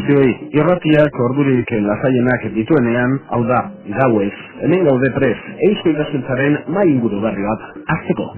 guztioi, irratiak ordurik lasaienak dituenean, hau da, gauez, hemen gaude prest, Eusko Ikaskuntzaren mai inguru berri bat, hasteko.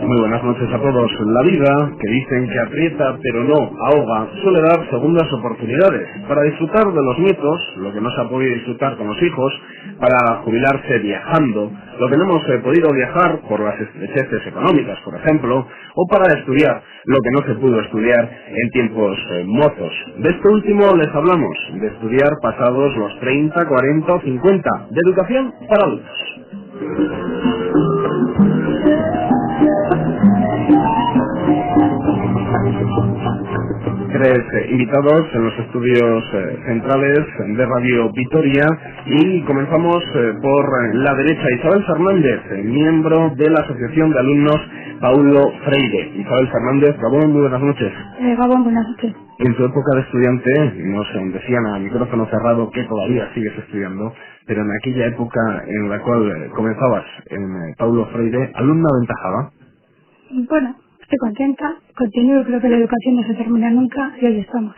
Muy buenas noches a todos. La vida, que dicen que aprieta pero no ahoga, suele dar segundas oportunidades para disfrutar de los nietos, lo que no se ha podido disfrutar con los hijos, para jubilarse viajando, lo que no hemos podido viajar por las estrecheces económicas, por ejemplo, o para estudiar lo que no se pudo estudiar en tiempos mozos. De esto último les hablamos, de estudiar pasados los 30, 40 o 50, de educación para adultos. Tres invitados en los estudios centrales de Radio Vitoria y comenzamos por la derecha, Isabel Fernández, miembro de la Asociación de Alumnos Paulo Freire. Isabel Fernández, Gabón, muy buenas noches. Gabón, buenas noches. En tu época de estudiante, nos decían a micrófono cerrado que todavía sigues estudiando, pero en aquella época en la cual comenzabas en Paulo Freire, ¿alumna aventajada? Bueno, estoy contenta, continúo, creo que la educación no se termina nunca y ahí estamos.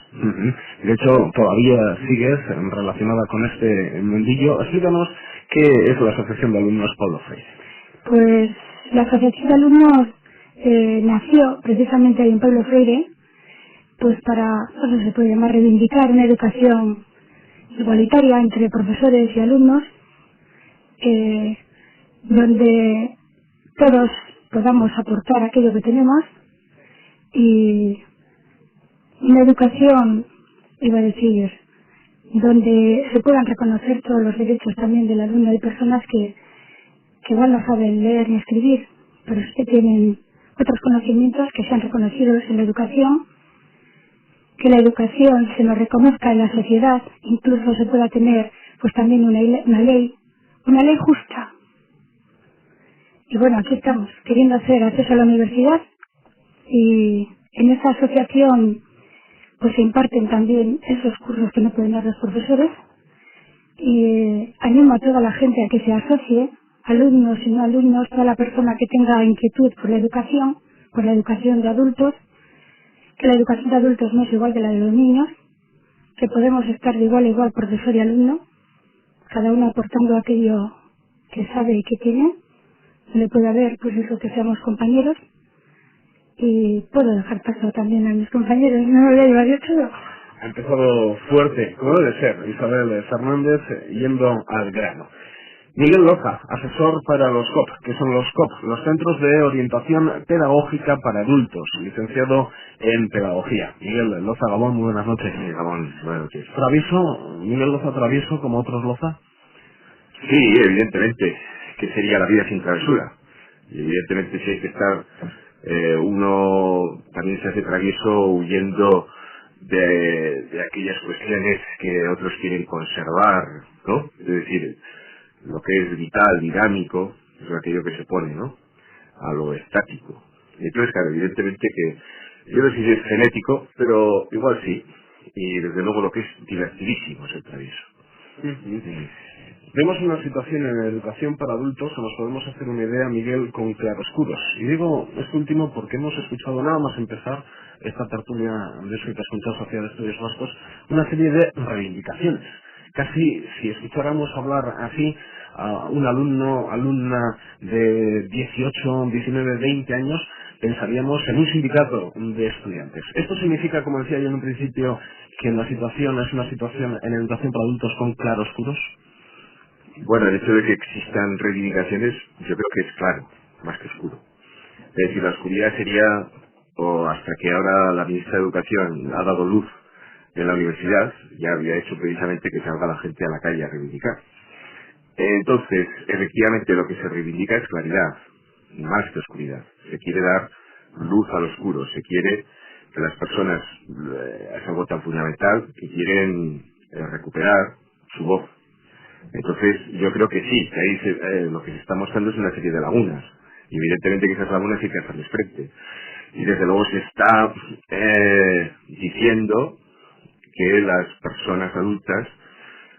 De hecho, todavía sigues relacionada con este mundillo. Explícanos qué es la Asociación de Alumnos Paulo Freire. Pues la Asociación de Alumnos nació precisamente ahí en Paulo Freire, pues para, no se puede llamar, reivindicar una educación igualitaria entre profesores y alumnos, donde todos podamos aportar aquello que tenemos y una educación, iba a decir, donde se puedan reconocer todos los derechos también del alumno. Hay personas que igual no saben leer ni escribir, pero sí que tienen otros conocimientos que sean reconocidos en la educación, que la educación se nos reconozca en la sociedad, incluso se pueda tener pues también una ley justa. Y bueno, aquí estamos, queriendo hacer acceso a la universidad, y en esa asociación pues se imparten también esos cursos que no pueden dar los profesores, y animo a toda la gente a que se asocie, alumnos y no alumnos, toda la persona que tenga inquietud por la educación de adultos, que la educación de adultos no es igual que la de los niños, que podemos estar de igual a igual profesor y alumno, cada uno aportando aquello que sabe y que tiene. Le puede haber, pues eso, que seamos compañeros, y puedo dejar paso también a mis compañeros, no me voy a llevar yo todo. Ha empezado fuerte, como debe ser, Isabel Fernández, yendo al grano. Miguel Loza, asesor para los COP. ¿Qué son los COP? Los Centros de Orientación Pedagógica para Adultos, licenciado en Pedagogía. Miguel Loza, Gabón, muy buenas noches. Sí, Gabón, buenas noches. ¿Travieso? ¿Miguel Loza travieso como otros Loza? Sí, evidentemente. ¿Qué sería la vida sin travesura? Y evidentemente si hay que estar, uno también se hace travieso huyendo de aquellas cuestiones que otros quieren conservar, ¿no? Es decir, lo que es vital, dinámico, es aquello que se pone, ¿no?, a lo estático. Entonces, claro, evidentemente que, yo no sé si es genético, pero igual sí. Y desde luego lo que es divertidísimo es el travieso. Vemos una situación en la educación para adultos, o nos podemos hacer una idea, Miguel, con claroscuros. Y digo esto último porque hemos escuchado, nada más empezar esta tertulia de Eusko Ikaskuntza Sociedad de Estudios Vascos, una serie de reivindicaciones. Casi, si escucháramos hablar así a un alumna de 18, 19, 20 años, pensaríamos en un sindicato de estudiantes. Esto significa, como decía yo en un principio, que la situación es una situación en educación para adultos con claroscuros. Bueno, el hecho de que existan reivindicaciones, yo creo que es claro, más que oscuro. Es decir, la oscuridad sería, o hasta que ahora la ministra de Educación ha dado luz en la universidad, ya había hecho precisamente que salga la gente a la calle a reivindicar. Entonces, efectivamente, lo que se reivindica es claridad, más que oscuridad. Se quiere dar luz al oscuro, se quiere que las personas, es algo tan fundamental, que quieren recuperar su voz. Entonces, yo creo que sí, que ahí lo que se está mostrando es una serie de lagunas. Y evidentemente que esas lagunas hay que hacerles frente. Y desde luego se está diciendo que las personas adultas,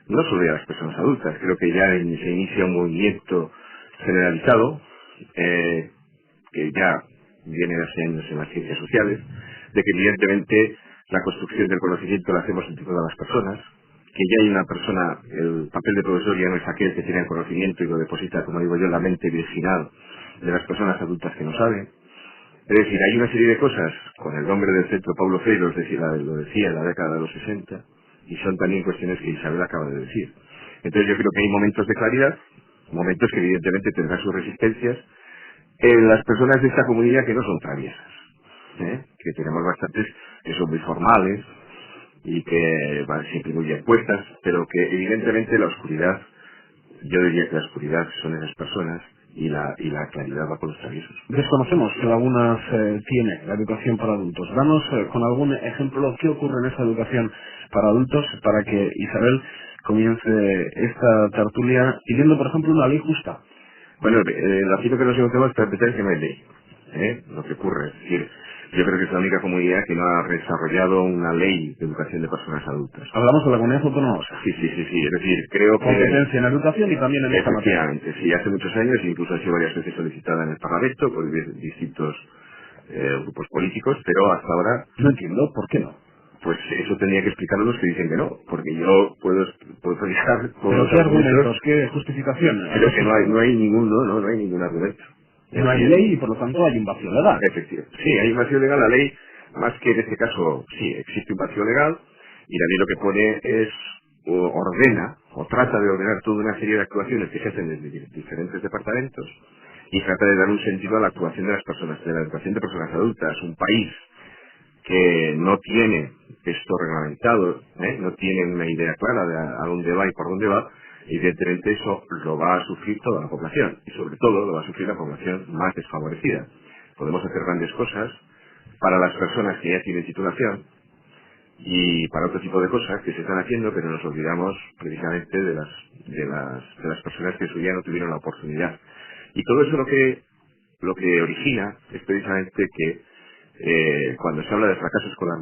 no solo ya las personas adultas, creo que ya se inicia un movimiento generalizado, que ya viene de hace años en las ciencias sociales, de que evidentemente la construcción del conocimiento la hacemos entre todas las personas, que ya hay una persona, el papel de profesor ya no es aquel que tiene el conocimiento y lo deposita, como digo yo, en la mente virginal de las personas adultas que no saben. Es decir, hay una serie de cosas, con el nombre del centro Paulo Freire lo decía en la década de los 60, y son también cuestiones que Isabel acaba de decir. Entonces yo creo que hay momentos de claridad, momentos que evidentemente tendrán sus resistencias, en las personas de esta comunidad que no son traviesas, que tenemos bastantes que son muy formales y que siempre muy bien puestas, pero que evidentemente la oscuridad, yo diría que la oscuridad son esas personas y la claridad va con los traviesos. Desconocemos qué lagunas tiene la educación para adultos. Danos con algún ejemplo qué ocurre en esa educación para adultos para que Isabel comience esta tertulia pidiendo, por ejemplo, una ley justa. Bueno, la cita que nos encontramos para empezar es que no hay ley. Lo que ocurre es decir, yo creo que es la única comunidad que no ha desarrollado una ley de educación de personas adultas. Hablamos de la comunidad autónoma. Sí. Es decir, creo que... Competencia en educación y también en esta materia. Efectivamente, sí, hace muchos años, incluso ha sido varias veces solicitada en el Parlamento por distintos grupos políticos, pero hasta ahora... No entiendo, ¿por qué no? Pues eso tendría que explicarlo los que dicen que no, porque yo puedo explicar... ¿Pero qué argumentos, qué justificación? Creo que no hay ningún argumento. No hay ley y por lo tanto hay un vacío legal. Efectivamente. Sí, hay un vacío legal. La ley, más que en este caso, sí, existe un vacío legal y la ley lo que pone es, o ordena, o trata de ordenar toda una serie de actuaciones que se hacen desde diferentes departamentos y trata de dar un sentido a la actuación de las personas, de la educación de personas adultas. Un país que no tiene esto reglamentado, no tiene una idea clara de a dónde va y por dónde va, evidentemente eso lo va a sufrir toda la población y sobre todo lo va a sufrir la población más desfavorecida. Podemos hacer grandes cosas para las personas que ya tienen titulación y para otro tipo de cosas que se están haciendo, pero nos olvidamos precisamente de las personas que en su día no tuvieron la oportunidad. Y todo eso lo que origina es precisamente que cuando se habla de fracaso escolar,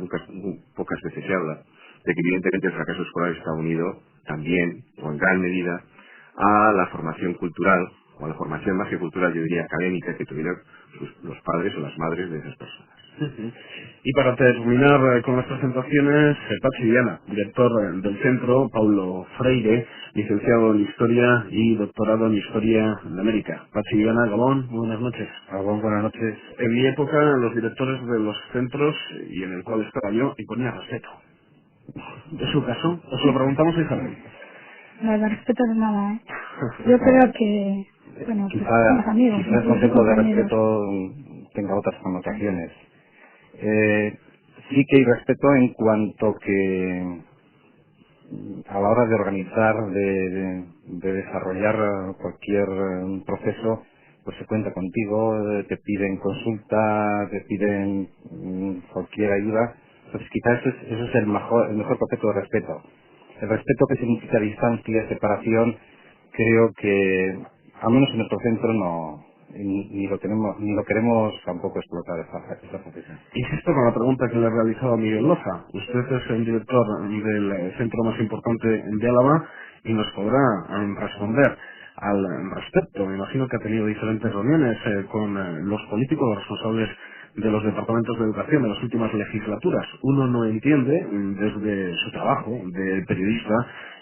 pocas veces se habla de que evidentemente el fracaso escolar está unido también, o en gran medida, a la formación cultural, o a la formación más que cultural, yo diría académica, que tuvieron los padres o las madres de esas personas. Y para terminar con las presentaciones, Pachi Viana, director del centro, Paulo Freire, licenciado en Historia y doctorado en Historia de América. Pachi Viana, Gabón, muy buenas noches. Gabón, buenas noches. En mi época, los directores de los centros, y en el cual estaba yo, imponía respeto. ¿Es su caso? Os lo preguntamos a Isabel. No respeto de nada, Yo creo que, bueno, pues somos amigos. Quizá el concepto de respeto tenga otras connotaciones. Sí que hay respeto en cuanto que a la hora de organizar, de desarrollar cualquier proceso, pues se cuenta contigo, te piden consulta, te piden cualquier ayuda. Entonces quizás eso es el mejor concepto de respeto. El respeto que significa distancia, separación, creo que, al menos en nuestro centro, ni lo queremos tampoco explotar esa profesión. Insisto con la pregunta que le he realizado a Miguel Loza. Usted es el director del centro más importante de Álava y nos podrá responder al respecto. Me imagino que ha tenido diferentes reuniones con los políticos, los responsables de los departamentos de educación de las últimas legislaturas. Uno no entiende, desde su trabajo de periodista,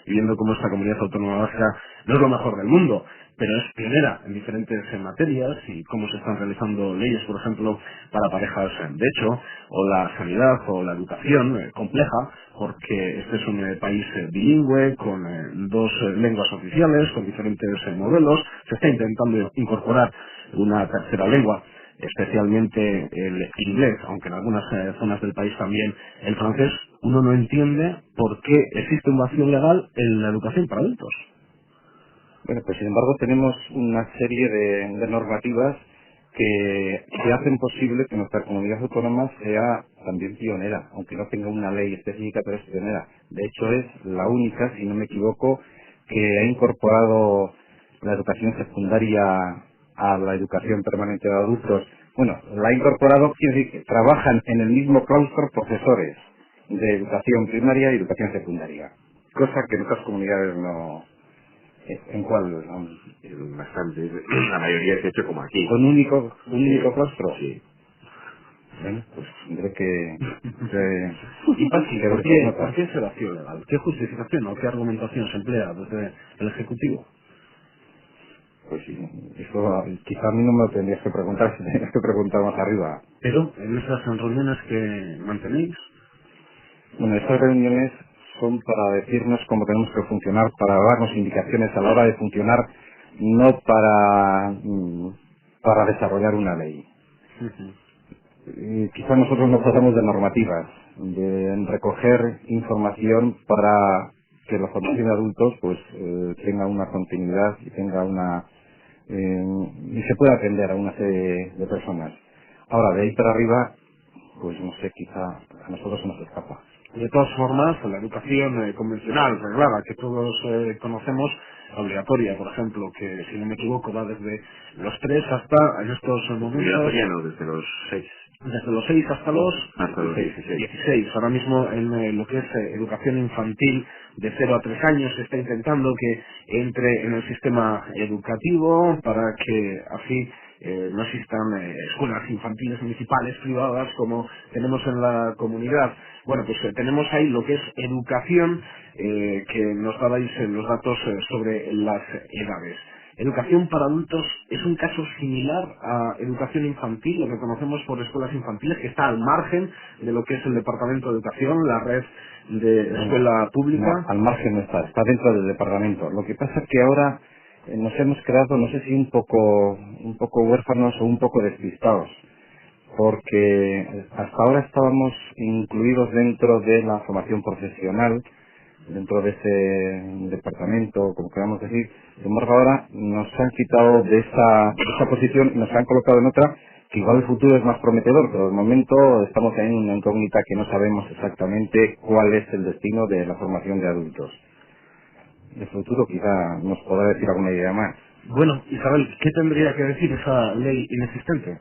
y viendo cómo esta comunidad autónoma vasca no es lo mejor del mundo, pero es pionera en diferentes materias y cómo se están realizando leyes, por ejemplo, para parejas de hecho, o la sanidad o la educación compleja, porque este es un país bilingüe, con dos lenguas oficiales, con diferentes modelos. Se está intentando incorporar una tercera lengua, especialmente el inglés, aunque en algunas zonas del país también el francés. Uno no entiende por qué existe un vacío legal en la educación para adultos. Bueno, pues sin embargo tenemos una serie de normativas que hacen posible que nuestra comunidad autónoma sea también pionera, aunque no tenga una ley específica, pero es pionera. De hecho es la única, si no me equivoco, que ha incorporado la educación secundaria a la educación permanente de adultos. Bueno, la ha incorporado, quiere decir que trabajan en el mismo claustro profesores de educación primaria y educación secundaria, cosa que en otras comunidades ¿En cuál? Bastante. La mayoría se ha hecho como aquí. ¿Con único claustro? Sí. Bueno, pues tendré que Y Pachi, que ver ¿por qué, qué nota. ¿por qué sedación legal? ¿Qué justificación o qué argumentación se emplea desde el Ejecutivo? Pues sí, eso quizá a mí no me lo tendrías que preguntar, si tendrías que preguntar más arriba. Pero en esas reuniones que mantenéis, Bueno, estas reuniones son para decirnos cómo tenemos que funcionar, para darnos indicaciones a la hora de funcionar, no para desarrollar una ley. Quizá nosotros nos tratamos de normativas, de recoger información para que la formación de adultos pues tenga una continuidad y tenga y se pueda atender a una serie de personas. Ahora, de ahí para arriba, pues no sé, quizá a nosotros se nos escapa. de todas formas, la educación convencional, reglada, que todos conocemos, obligatoria, por ejemplo, que si no me equivoco va desde los 3 hasta, en estos momentos, Obligatoria no, desde los 6. desde los 6 hasta los Hasta los 16. 16. Ahora mismo en lo que es educación infantil de 0 a 3 años se está intentando que entre en el sistema educativo para que así no existan escuelas infantiles municipales privadas como tenemos en la comunidad. Bueno, pues tenemos ahí lo que es educación, que nos dabais los datos sobre las edades. Educación para adultos es un caso similar a educación infantil, lo que conocemos por escuelas infantiles, que está al margen de lo que es el Departamento de Educación, la red de escuela pública. No, al margen no está dentro del departamento. Lo que pasa es que ahora nos hemos quedado, no sé si un poco huérfanos o un poco despistados, porque hasta ahora estábamos incluidos dentro de la formación profesional, dentro de ese departamento, como queramos decir. Sin embargo, ahora nos han quitado de esa posición y nos han colocado en otra, que igual el futuro es más prometedor, pero de momento estamos en una incógnita que no sabemos exactamente cuál es el destino de la formación de adultos. El futuro quizá nos podrá decir alguna idea más. Bueno, Isabel, ¿qué tendría que decir esa ley inexistente?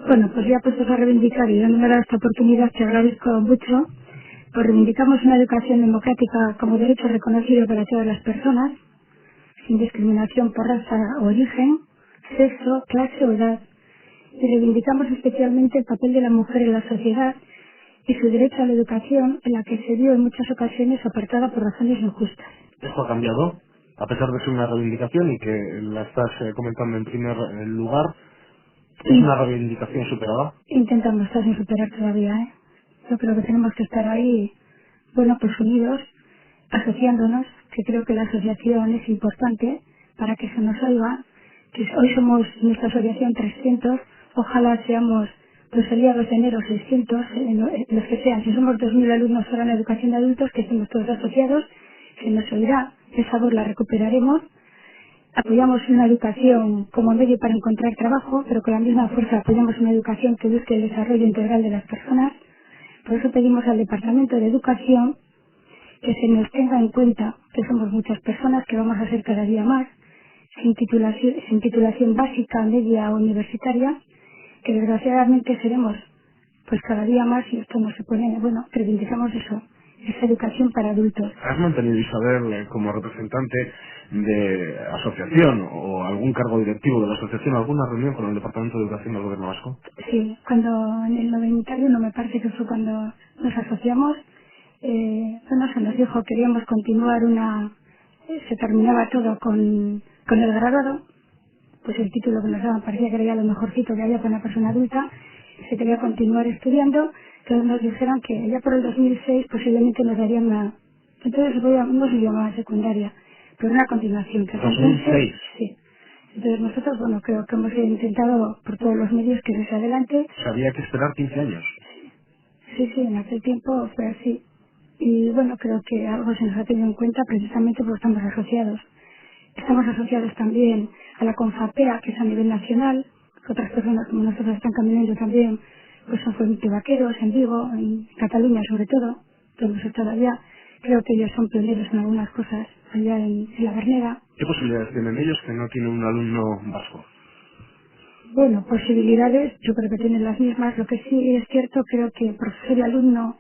Bueno, pues ya puestos a reivindicar y dándome esta oportunidad, te agradezco mucho. Pues reivindicamos una educación democrática como derecho reconocido para todas las personas, sin discriminación por raza o origen, sexo, clase o edad. Y reivindicamos especialmente el papel de la mujer en la sociedad y su derecho a la educación, en la que se vio en muchas ocasiones apartada por razones injustas. ¿Esto ha cambiado? A pesar de ser una reivindicación y que la estás comentando en primer lugar, ¿es una reivindicación superada? Intentamos estar sin superar todavía, ¿eh? Yo creo que tenemos que estar ahí, bueno, pues unidos, asociándonos, que creo que la asociación es importante para que se nos oiga, que hoy somos nuestra asociación 300, ojalá seamos pues el día 2 de enero 600, los que sean, si somos 2000 alumnos ahora en la educación de adultos, que estemos todos asociados, se nos oirá, esa voz la recuperaremos. Apoyamos una educación como medio para encontrar trabajo, pero con la misma fuerza apoyamos una educación que busque el desarrollo integral de las personas. Por eso pedimos al Departamento de Educación que se nos tenga en cuenta que somos muchas personas, que vamos a ser cada día más, sin titulación básica, media o universitaria, que desgraciadamente seremos pues cada día más, y esto no se pone, bueno, reivindicamos eso, esa educación para adultos. ¿Has mantenido, Isabel, como representante de asociación o algún cargo directivo de la asociación, alguna reunión con el Departamento de Educación del Gobierno Vasco? Sí, cuando en el 91 me parece que fue cuando nos asociamos, bueno, se nos dijo que queríamos continuar se terminaba todo con el graduado, pues el título que nos daban parecía que era ya lo mejorcito que había para una persona adulta, y se quería continuar estudiando, que nos dijeron que ya por el 2006 posiblemente nos darían entonces no se llamaba secundaria, pero una continuación. Que 2006. Sí. Entonces nosotros, bueno, creo que hemos intentado por todos los medios que se adelante. O sea, había que esperar 15 años. Sí, en aquel tiempo fue así. Y bueno, creo que algo se nos ha tenido en cuenta precisamente porque estamos asociados. Estamos asociados también a la CONFAPEA, que es a nivel nacional. Otras personas como nosotros están caminando también, pues son fuentes vaqueros en Vigo, en Cataluña sobre todo, que hemos estado allá. Creo que ellos son pioneros en algunas cosas allá en la Bernera. ¿Qué posibilidades tienen ellos que no tienen un alumno vasco? Bueno, posibilidades yo creo que tienen las mismas. Lo que sí es cierto, creo que profesor y alumno,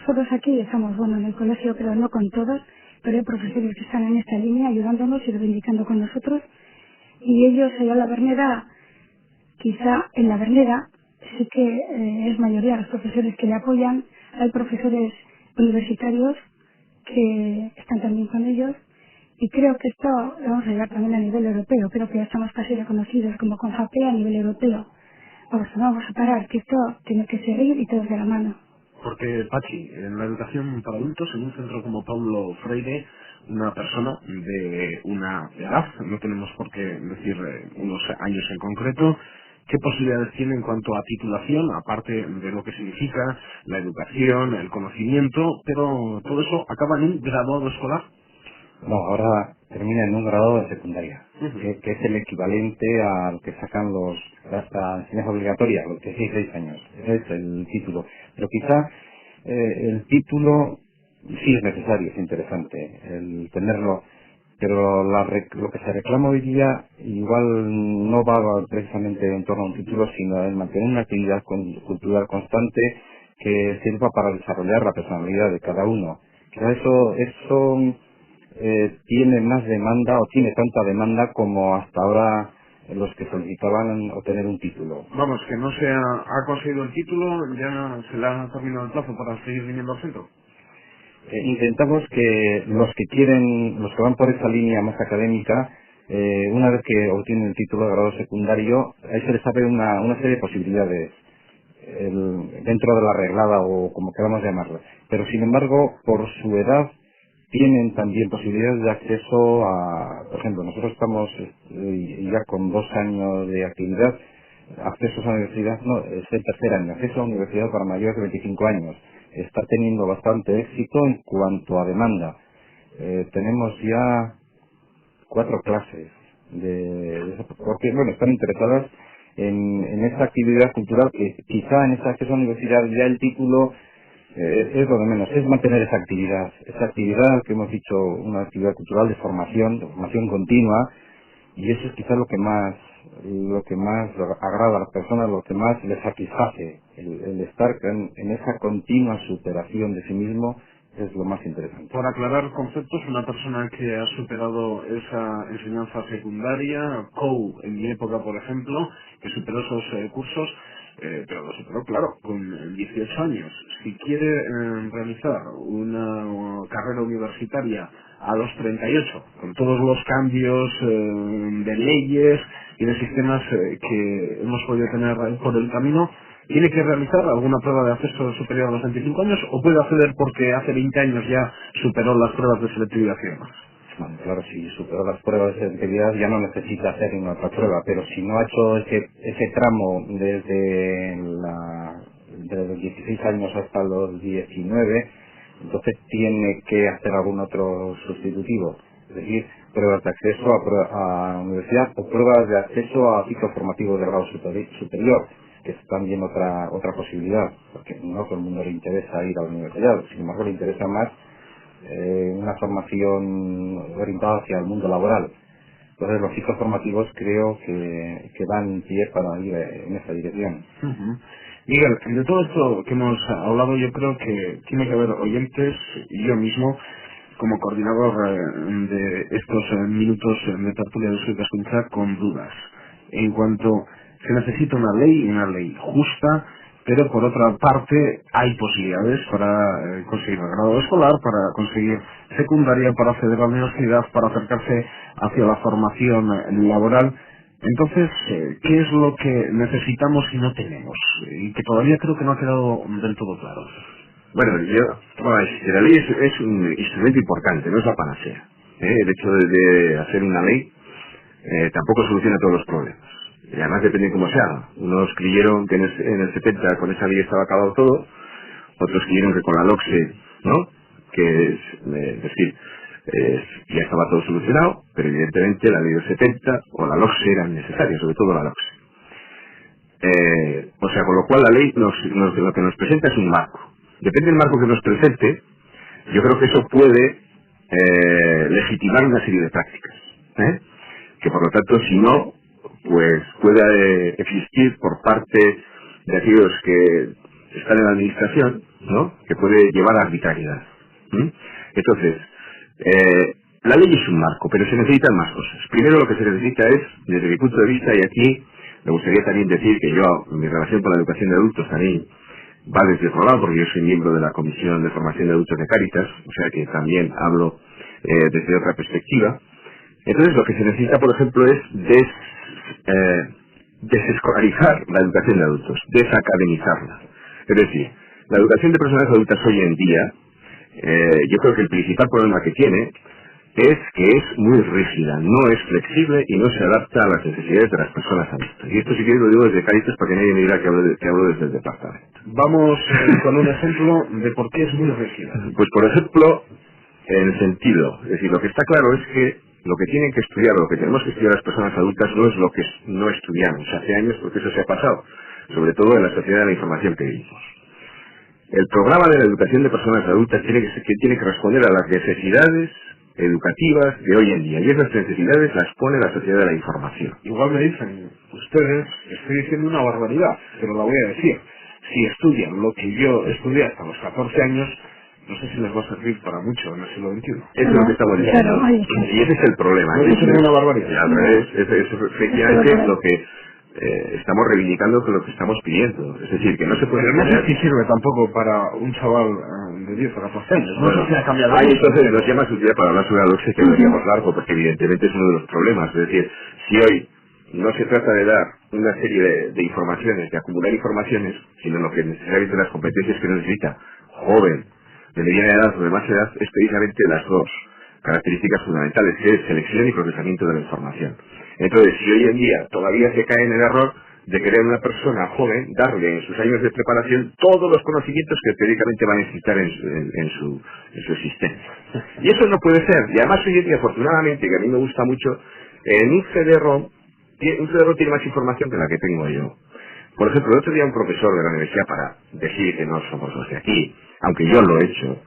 nosotros aquí estamos, bueno, en el colegio, pero no con todos, pero hay profesores que están en esta línea ayudándonos y reivindicando con nosotros, y ellos allá en la Verneda, quizá en la Verneda sí que es mayoría los profesores que le apoyan. Hay profesores universitarios que están también con ellos, y creo que esto lo vamos a llevar también a nivel europeo. Creo que ya estamos casi reconocidos como CONFAPE a nivel europeo. Vamos a parar, que esto tiene que seguir y todos de la mano. Porque, Pachi, en la educación para adultos, en un centro como Paulo Freire, una persona de una edad, no tenemos por qué decir unos años en concreto, ¿qué posibilidades tiene en cuanto a titulación, aparte de lo que significa la educación, el conocimiento, pero todo eso acaba en un graduado escolar? No, ahora termina en un grado de secundaria, Uh-huh. que es el equivalente al que sacan hasta enseñanza obligatoria, los 16 años. Ese es el título. Pero quizá el título sí es necesario, es interesante el tenerlo, pero lo que se reclama hoy día igual no va precisamente en torno a un título, sino en mantener una actividad cultural constante que sirva para desarrollar la personalidad de cada uno. Quizá eso tiene más demanda, o tiene tanta demanda como hasta ahora los que solicitaban obtener un título. Vamos, que no ha conseguido el título, ya se le ha terminado el plazo para seguir viniendo al centro. Intentamos que los que van por esa línea más académica, una vez que obtienen el título de grado secundario, ahí se les abre una serie de posibilidades dentro de la reglada, o como queramos llamarla. Pero sin embargo, por su edad, tienen también posibilidades de acceso a, por ejemplo, nosotros estamos ya con 2 años de actividad, acceso a la universidad, no, es el tercer año, acceso a la universidad para mayores de 25 años. Está teniendo bastante éxito en cuanto a demanda. Tenemos ya 4 clases porque, bueno, están interesadas en esa actividad cultural, que quizá en ese acceso a la universidad ya el título es lo de menos, es mantener esa actividad que hemos dicho, una actividad cultural de formación continua, y eso es quizás lo que más agrada a las personas, lo que más les satisface, el estar en esa continua superación de sí mismo es lo más interesante. Por aclarar conceptos, una persona que ha superado esa enseñanza secundaria, en mi época, por ejemplo, que superó esos cursos, pero lo superó, claro, con 18 años. Si quiere realizar una carrera universitaria a los 38, con todos los cambios de leyes y de sistemas que hemos podido tener por el camino, ¿tiene que realizar alguna prueba de acceso superior a los 25 años o puede acceder porque hace 20 años ya superó las pruebas de selectividad y demás? Bueno, claro, si superó las pruebas de selectividad ya no necesita hacer ninguna otra prueba, pero si no ha hecho ese tramo desde los 16 años hasta los 19, entonces tiene que hacer algún otro sustitutivo, es decir, pruebas de acceso a universidad o pruebas de acceso a ciclo formativo de grado superior, que es también otra posibilidad, porque no a todo el mundo le interesa ir a la universidad, sin embargo le interesa más una formación orientada hacia el mundo laboral. Entonces los ciclos formativos creo que dan pie para ir en esa dirección. Uh-huh. Miguel, de todo esto que hemos hablado, yo creo que tiene que haber oyentes y yo mismo, como coordinador de estos minutos de tertulia de Euskadi Escuintza, con dudas. En cuanto se necesita una ley justa, pero por otra parte hay posibilidades para conseguir el grado escolar, para conseguir secundaria, para acceder a la universidad, para acercarse hacia la formación laboral. Entonces, ¿qué es lo que necesitamos y no tenemos? Y que todavía creo que no ha quedado del todo claro. Bueno, la ley es un instrumento importante, no es la panacea. El hecho de hacer una ley tampoco soluciona todos los problemas. Y además depende de cómo se haga. Unos creyeron que en el 70 con esa ley estaba acabado todo, otros creyeron que con la LOCSE, ¿no? Que es decir, ya estaba todo solucionado, pero evidentemente la ley del 70 o la LOCSE eran necesarias, sobre todo la LOCSE. O sea, con lo cual la ley lo que nos presenta es un marco. Depende del marco que nos presente, yo creo que eso puede legitimar una serie de prácticas, que por lo tanto, si no, pues pueda existir por parte de aquellos que están en la administración, ¿no? Que puede llevar a arbitrariedad. Entonces, La ley es un marco, pero se necesitan más cosas. Primero lo que se necesita es, desde mi punto de vista, y aquí me gustaría también decir que mi relación con la educación de adultos también va desde otro lado, porque yo soy miembro de la Comisión de Formación de Adultos de Cáritas, o sea que también hablo desde otra perspectiva. Entonces lo que se necesita, por ejemplo, es desescolarizar la educación de adultos, desacademizarla. Es decir, la educación de personas adultas hoy en día, yo creo que el principal problema que tiene es que es muy rígida, no es flexible y no se adapta a las necesidades de las personas adultas. Y esto si quieres lo digo desde Cáritas para que nadie me diga que hablo desde el departamento. Vamos con un ejemplo de por qué es muy rígida. Pues por ejemplo, en el sentido, es decir, lo que está claro es que lo que tienen que estudiar, lo que tenemos que estudiar las personas adultas no es lo que no estudiamos hace años, porque eso se ha pasado, sobre todo en la sociedad de la información que vivimos. El programa de la educación de personas adultas tiene que responder a las necesidades educativas de hoy en día, y esas necesidades las pone la sociedad de la información. Igual me dicen ustedes, estoy diciendo una barbaridad, pero la voy a decir. Si estudian lo que yo estudié hasta los 14 años, no sé si les va a servir para mucho en el siglo XXI. Eso es lo que estamos diciendo. Y ese es el problema. No dicen una barbaridad. Y al revés, eso efectivamente es lo que estamos reivindicando, con lo que estamos pidiendo. Es decir, que no se puede... Pero no sé si sirve tampoco para un chaval de 10 o 14 años. No sé si ha cambiado. Entonces nos llama su día para hablar sobre Adoxe, que lo digamos largo, porque evidentemente es uno de los problemas. Es decir, si hoy no se trata de dar una serie de informaciones, de acumular informaciones, sino lo que necesariamente las competencias que necesita joven, de mediana edad o de más edad, es precisamente las dos características fundamentales, que es selección y procesamiento de la información. Entonces, si hoy en día todavía se cae en el error de querer a una persona joven darle en sus años de preparación todos los conocimientos que teóricamente va a necesitar en su existencia. Y eso no puede ser. Y además hoy en día, afortunadamente, que a mí me gusta mucho, en un CD-ROM tiene más información que la que tengo yo. Por ejemplo, el otro día un profesor de la universidad, para decir que no somos los de aquí, aunque yo lo he hecho,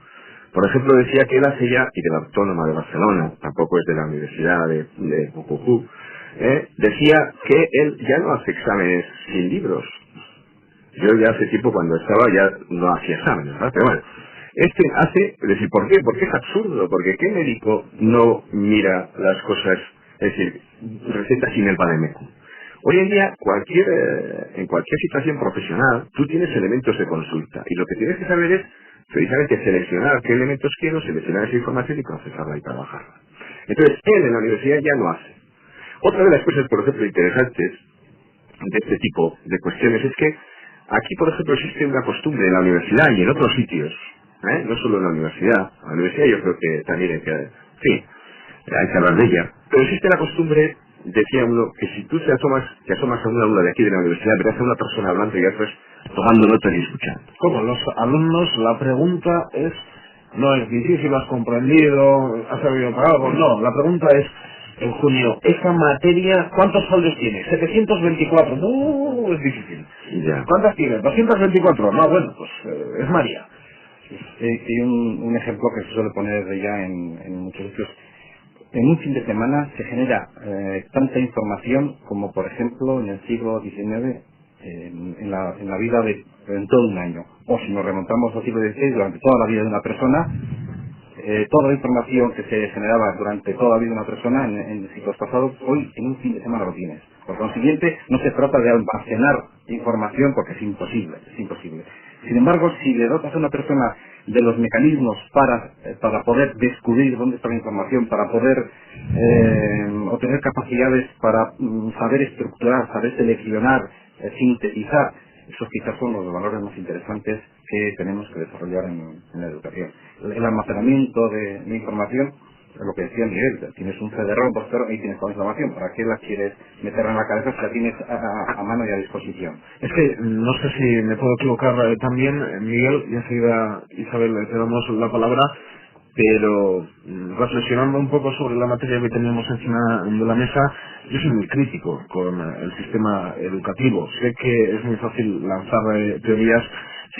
por ejemplo decía que él hace ya, y de la Autónoma de Barcelona, tampoco es de la Universidad de Pucujú, decía que él ya no hace exámenes sin libros. Yo ya hace tiempo cuando estaba ya no hacía exámenes, ¿verdad? Pero bueno, es decir, ¿por qué? Porque es absurdo, porque ¿qué médico no mira las cosas, es decir, receta sin el vademécum? Hoy en día, en cualquier situación profesional, tú tienes elementos de consulta, y lo que tienes que saber es precisamente seleccionar qué elementos quiero, seleccionar esa información y procesarla y trabajarla. Entonces, él en la universidad ya lo hace. Otra de las cosas, por ejemplo, interesantes de este tipo de cuestiones es que aquí, por ejemplo, existe una costumbre en la universidad y en otros sitios, no solo en la universidad yo creo que también hay que hablar de ella, pero existe la costumbre, decía uno, que si tú te asomas a una aula de aquí de la universidad, verás a una persona hablando y ya estás tomando notas y escuchando. Como los alumnos, la pregunta es, no es difícil, has comprendido, has sabido para algo, no, la pregunta es, en junio, esa materia, ¿cuántos folios tiene? 724, no, es difícil. Ya. ¿Cuántas tiene? 224, no, bueno, pues es María. Y un ejemplo que se suele poner ya en muchos sitios. En un fin de semana se genera tanta información como, por ejemplo, en el siglo XIX, en la vida en todo un año. O si nos remontamos al siglo XVI, durante toda la vida de una persona, toda la información que se generaba durante toda la vida de una persona en siglos pasados, hoy en un fin de semana lo tienes. Por consiguiente, no se trata de almacenar información porque es imposible. Sin embargo, si le dotas a una persona de los mecanismos para poder descubrir dónde está la información, para poder obtener capacidades para saber estructurar, saber seleccionar, sintetizar, esos quizás son los valores más interesantes que tenemos que desarrollar en la educación. El almacenamiento de información, lo que decía Miguel, tienes un CD-ROM, ahí tienes toda la información. ¿Para qué la quieres meter en la cabeza si la tienes a mano y a disposición? Es que no sé si me puedo equivocar también, Miguel, y enseguida Isabel te damos la palabra, pero reflexionando un poco sobre la materia que tenemos encima de la mesa, yo soy muy crítico con el sistema educativo. Sé que es muy fácil lanzar teorías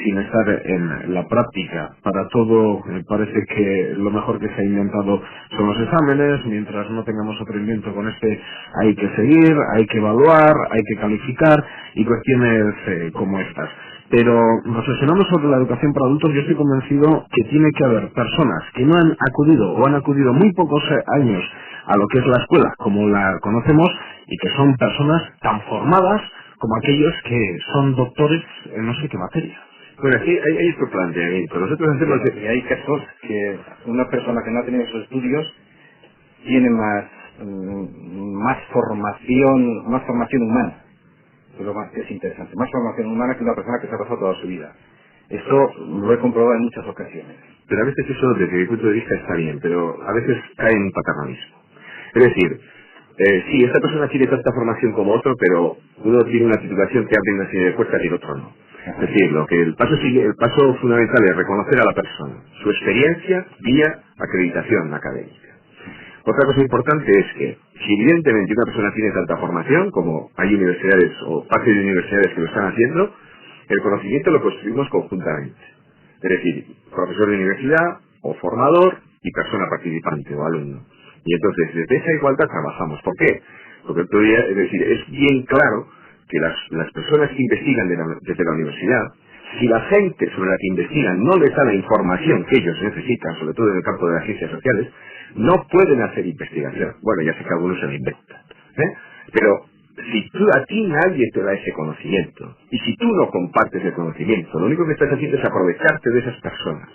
sin estar en la práctica. Para todo parece que lo mejor que se ha inventado son los exámenes. Mientras no tengamos otro invento con hay que seguir, hay que evaluar, hay que calificar y cuestiones como estas. Pero reflexionando sobre la educación para adultos, yo estoy convencido que tiene que haber personas que no han acudido o han acudido muy pocos años a lo que es la escuela, como la conocemos, y que son personas tan formadas como aquellos que son doctores en no sé qué materia. Bueno, aquí hay otro planteamiento. Nosotros hacemos... Y hay casos que una persona que no ha tenido esos estudios tiene más formación humana. Es interesante, más formación humana que una persona que se ha pasado toda su vida. Esto lo he comprobado en muchas ocasiones. Pero a veces eso, desde mi punto de vista, está bien, pero a veces cae en un paternalismo. Es decir, sí, esta persona tiene tanta formación como otro, pero uno tiene una titulación que abre una serie de puertas y el otro no. Es decir, el paso fundamental es reconocer a la persona, su experiencia vía acreditación académica. Otra cosa importante es que, si evidentemente una persona tiene tanta formación, como hay universidades o parte de universidades que lo están haciendo, el conocimiento lo construimos conjuntamente. Es decir, profesor de universidad, o formador, y persona participante o alumno. Y entonces, desde esa igualdad trabajamos. ¿Por qué? Porque es decir, es bien claro que las personas que investigan desde la universidad, si la gente sobre la que investigan no les da la información que ellos necesitan, sobre todo en el campo de las ciencias sociales, no pueden hacer investigación. Bueno, ya sé que algunos se lo inventan. Pero si a ti nadie te da ese conocimiento, y si tú no compartes el conocimiento, lo único que estás haciendo es aprovecharte de esas personas.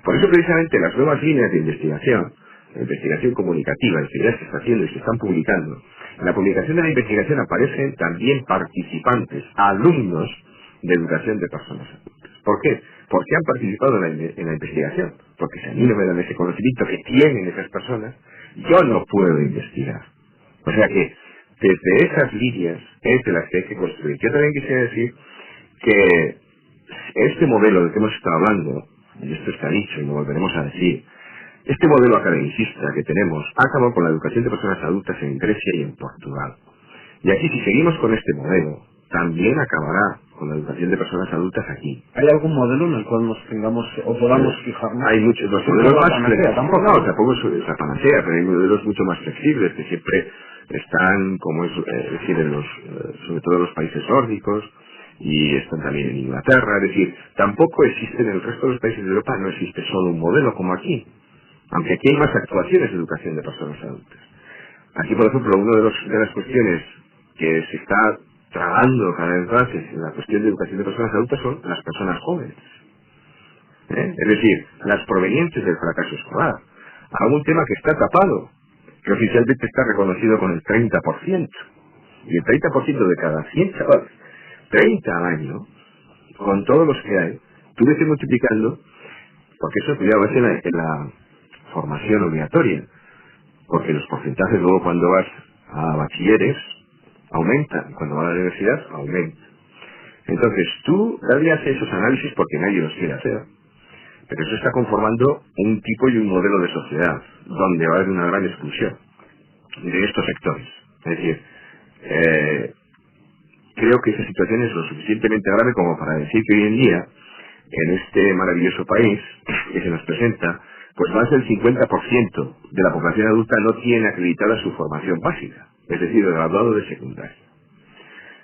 Por eso precisamente las nuevas líneas de investigación, la investigación comunicativa, las ideas que se está haciendo y se están publicando, en la publicación de la investigación aparecen también participantes, alumnos de educación de personas adultas. ¿Por qué? Porque han participado en la investigación. Porque si a mí no me dan ese conocimiento que tienen esas personas, yo no puedo investigar. O sea que, desde esas líneas es de las que hay que construir. Yo también quisiera decir que este modelo del que hemos estado hablando, y esto está dicho y lo volveremos a decir, este modelo academicista que tenemos acabó con la educación de personas adultas en Grecia y en Portugal. Y aquí, si seguimos con este modelo, también acabará con la educación de personas adultas aquí. ¿Hay algún modelo en el cual nos tengamos o podamos fijarnos? Hay muchos, los modelos más flexibles, tampoco es la panacea, pero hay modelos mucho más flexibles que siempre están, como es decir, sobre todo en los países nórdicos, y están también en Inglaterra. Es decir, tampoco existe en el resto de los países de Europa, no existe solo un modelo como aquí, aunque aquí hay más actuaciones de educación de personas adultas. Aquí, por ejemplo, una de las cuestiones que se está trabajando cada vez más en la cuestión de educación de personas adultas son las personas jóvenes. Es decir, las provenientes del fracaso escolar. Algún tema que está tapado, que oficialmente está reconocido con el 30%. Y el 30% de cada 100 chavales, 30 al año, con todos los que hay, tú ves multiplicando, porque eso, cuidado, es en la formación obligatoria. Porque los porcentajes luego cuando vas a bachilleres aumentan, cuando vas a la universidad aumentan. Entonces tú nadie hace esos análisis porque nadie los quiere hacer, pero eso está conformando un tipo y un modelo de sociedad donde va a haber una gran exclusión de estos sectores. Es decir, creo que esa situación es lo suficientemente grave como para decir que hoy en día, en este maravilloso país que se nos presenta, pues más del 50% de la población adulta no tiene acreditada su formación básica, es decir, el graduado de secundaria.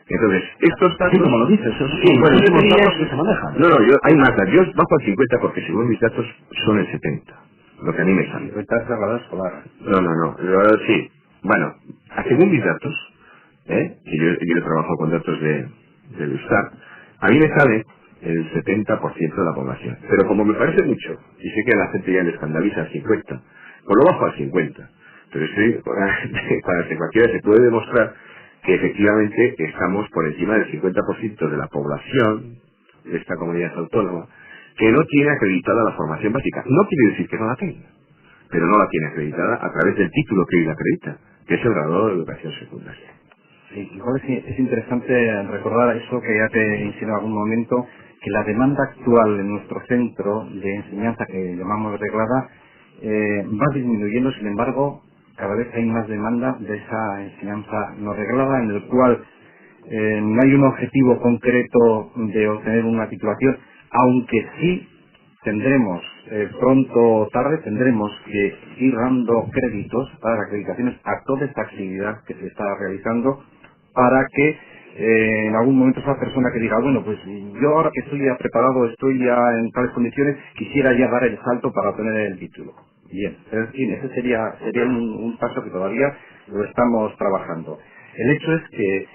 Entonces, estos datos... Sí, como lo dices, eso sí, bueno, datos que se manejan. No, hay más datos. Yo bajo al 50 porque según mis datos son el 70, lo que a mí me sale. 50 es graduado escolar. No, sí. Bueno, según mis datos, que yo trabajo con datos del Eustat, a mí me sale el 70% de la población. Pero como me parece mucho, y sé que a la gente ya le escandaliza al 50, pues lo bajo al 50. Pero para que cualquiera se puede demostrar que efectivamente estamos por encima del 50% de la población de esta comunidad autónoma que no tiene acreditada la formación básica. No quiere decir que no la tenga, pero no la tiene acreditada a través del título que hoy la acredita, que es el graduado de educación secundaria. Sí, igual es interesante recordar eso que ya te insinué en algún momento, que la demanda actual en nuestro centro de enseñanza, que llamamos reglada, va disminuyendo. Sin embargo, cada vez hay más demanda de esa enseñanza no reglada, en el cual no hay un objetivo concreto de obtener una titulación, aunque sí tendremos, pronto o tarde, tendremos que ir dando créditos para acreditaciones a toda esta actividad que se está realizando, para que en algún momento esa persona que diga, bueno, pues yo ahora que estoy ya preparado, estoy ya en tales condiciones, quisiera ya dar el salto para obtener el título. Bien, pero en fin, ese sería un paso que todavía lo estamos trabajando. El hecho es que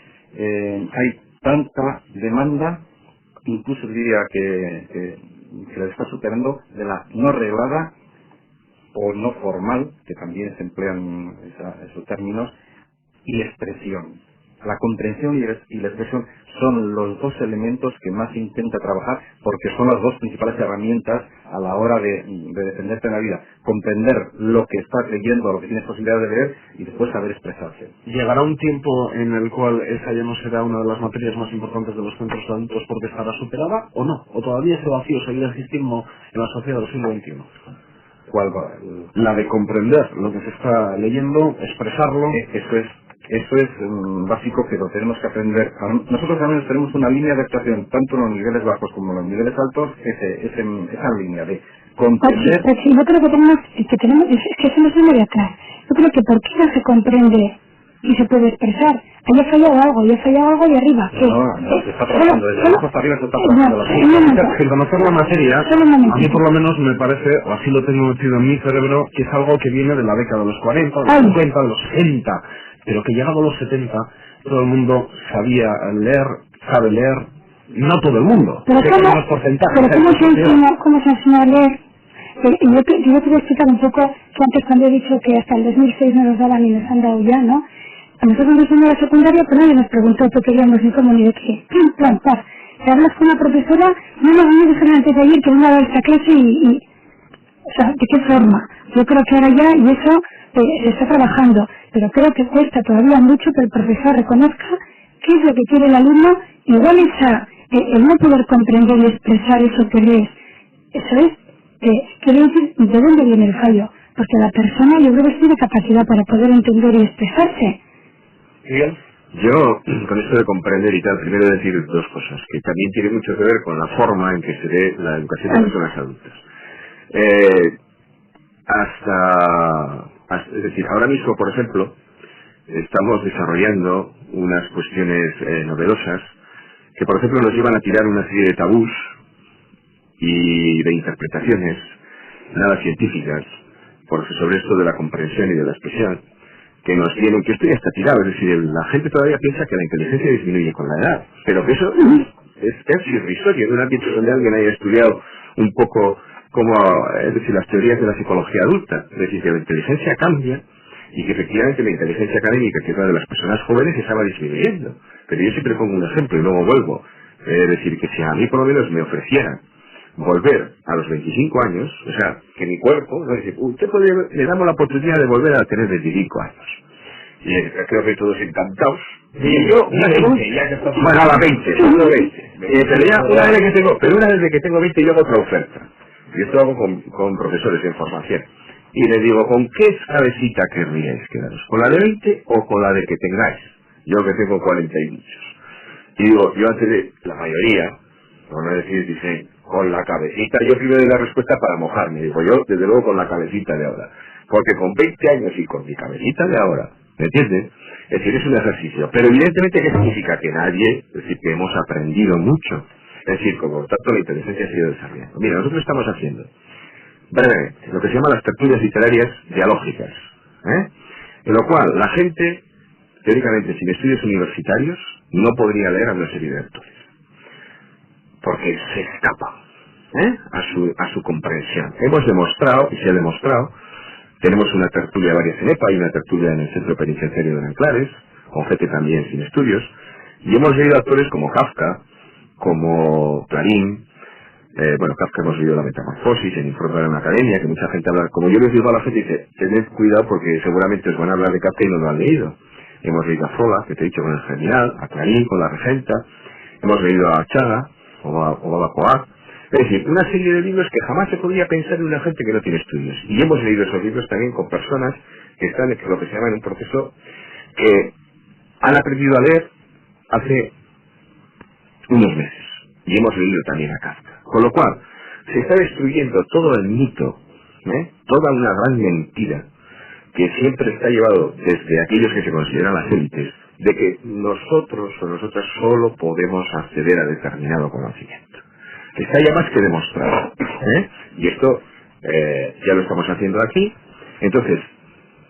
hay tanta demanda, incluso diría que la está superando, de la no reglada o no formal, que también se emplean esos términos, y expresión. La comprensión y la expresión son los dos elementos que más se intenta trabajar, porque son las dos principales herramientas a la hora de defenderte en la vida. Comprender lo que estás leyendo, lo que tienes posibilidad de leer, y después saber expresarse. ¿Llegará un tiempo en el cual esa ya no será una de las materias más importantes de los centros de adultos porque estará superada o no? ¿O todavía ese vacío seguirá existiendo en la sociedad del siglo XXI? ¿Cuál va? La de comprender lo que se está leyendo, expresarlo. Eso es básico, que lo tenemos que aprender. Nosotros también tenemos una línea de actuación, tanto en los niveles bajos como en los niveles altos, esa línea de comprender. Pues sí, yo creo que tenemos, es que eso no se de atrás. Yo creo que por qué no se comprende y se puede expresar. Ahí ha fallado algo de arriba. No, se está trabajando desde abajo hasta arriba, se está trabajando. Sin conocer la materia, a mí por lo menos me parece, o así lo tengo metido en mi cerebro, que es algo que viene de la década de los 40, de los 50, de los 60, pero que llegado a los 70, todo el mundo sabía leer, sabe leer, no todo el mundo. Pero ¿cómo se enseña a leer? Yo te voy a explicar un poco, que antes cuando he dicho que hasta el 2006 no nos daban y nos han dado ya, ¿no? A nosotros nos enseñó la secundaria, pero nadie nos preguntó qué queríamos ni cómo ni de qué. Plan, paz. Te hablas con una profesora, no me dijeron antes de ayer que no me ha dado esta clase o sea, ¿de qué forma? Yo creo que ahora ya, y eso se está trabajando, pero creo que cuesta todavía mucho que el profesor reconozca qué es lo que quiere el alumno, igual el no poder comprender y expresar eso que lees. Eso es, quiere decir de dónde viene el fallo, porque la persona yo creo que tiene capacidad para poder entender y expresarse. Bien. Yo, con esto de comprender y tal, primero decir dos cosas, que también tiene mucho que ver con la forma en que se ve la educación de personas adultas. Es decir, ahora mismo, por ejemplo, estamos desarrollando unas cuestiones novedosas que, por ejemplo, nos llevan a tirar una serie de tabús y de interpretaciones nada científicas sobre esto de la comprensión y de la expresión, que nos tienen, que esto ya está tirado. Es decir, la gente todavía piensa que la inteligencia disminuye con la edad, pero que eso es irrisorio en un ámbito donde alguien haya estudiado un poco es decir, las teorías de la psicología adulta. Es decir, que la inteligencia cambia y que efectivamente la inteligencia académica, que es la de las personas jóvenes, estaba disminuyendo. Pero yo siempre pongo un ejemplo y luego vuelvo. Es decir, que si a mí por lo menos me ofrecieran volver a los 25 años, o sea, que mi cuerpo, ¿no? Dice, le damos la oportunidad de volver a tener 25 años. Y creo que todos encantados. Y yo, bueno, a las 20, pero ya una vez que tengo 20 yo hago otra oferta. Y esto hago con profesores en formación. Y les digo, ¿con qué cabecita querríais quedaros? ¿Con la de 20 o con la de que tengáis? Yo que tengo 40 y muchos. Y digo, yo antes de la mayoría, por no decir, dicen, con la cabecita, yo primero doy la respuesta para mojarme. Digo, yo desde luego con la cabecita de ahora. Porque con 20 años y con mi cabecita de ahora, ¿me entiendes? Es decir, es un ejercicio. Pero evidentemente, ¿qué significa? Que nadie, es decir, que hemos aprendido mucho. Es decir, por tanto, la inteligencia ha sido desarrollando. Mira, nosotros estamos haciendo, brevemente, lo que se llama las tertulias literarias dialógicas, en lo cual la gente, teóricamente, sin estudios universitarios, no podría leer a una serie de autores. Porque se escapa a su comprensión. Hemos demostrado, y se ha demostrado, tenemos una tertulia varias en EPA y una tertulia en el Centro Penitenciario de Nanclares, con gente también sin estudios, y hemos leído autores como Kafka, como Clarín, Kafka hemos leído La Metamorfosis, en Informe de una Academia, que mucha gente habla, como yo les digo a la gente, dice, tened cuidado porque seguramente os van a hablar de Kafka y no lo han leído. Hemos leído a Frola, que te he dicho con el Genial, a Clarín con La Regenta, hemos leído a Chaga, o a Coag. Es decir, una serie de libros que jamás se podría pensar en una gente que no tiene estudios. Y hemos leído esos libros también con personas que están en lo que se llama en un proceso que han aprendido a leer hace unos meses. Y hemos leído también a Kafka. Con lo cual, se está destruyendo todo el mito, toda una gran mentira que siempre está llevado desde aquellos que se consideran las élites, de que nosotros o nosotras solo podemos acceder a determinado conocimiento. Está ya más que demostrado, ¿eh? Y esto ya lo estamos haciendo aquí. Entonces,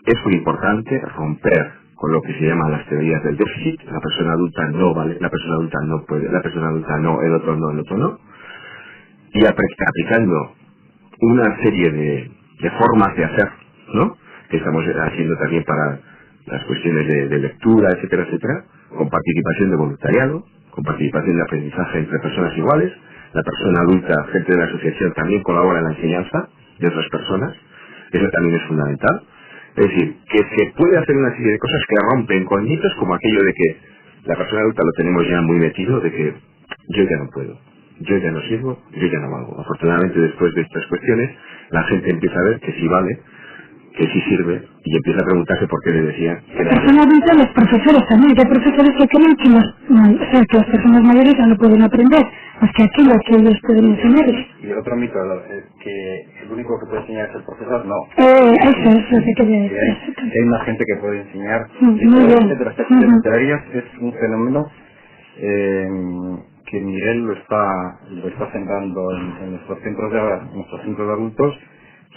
es muy importante romper con lo que se llaman las teorías del déficit. La persona adulta no vale, la persona adulta no puede, la persona adulta no, el otro no, el otro no. Y aplicando una serie de formas de hacer, ¿no? Que estamos haciendo también para las cuestiones de lectura, etcétera, etcétera, con participación de voluntariado, con participación de aprendizaje entre personas iguales. La persona adulta, gente de la asociación, también colabora en la enseñanza de otras personas. Eso también es fundamental. Es decir, que se puede hacer una serie de cosas que rompen con mitos como aquello de que la persona adulta lo tenemos ya muy metido, de que yo ya no puedo, yo ya no sirvo, yo ya no valgo. Afortunadamente, después de estas cuestiones, la gente empieza a ver que sí vale, que sí sirve, y empieza a preguntarse por qué le decía que no. Personalmente los profesores también, que hay profesores que creen que que las personas mayores ya no pueden aprender, más que aquello que ellos pueden enseñarles. Y el otro mito es que el único que puede enseñar es el profesor, no. Eso es lo que quería decir. Hay más gente que puede enseñar. Muy bien. De las técnicas literarias es un fenómeno que Miguel lo está sembrando en nuestros centros de adultos.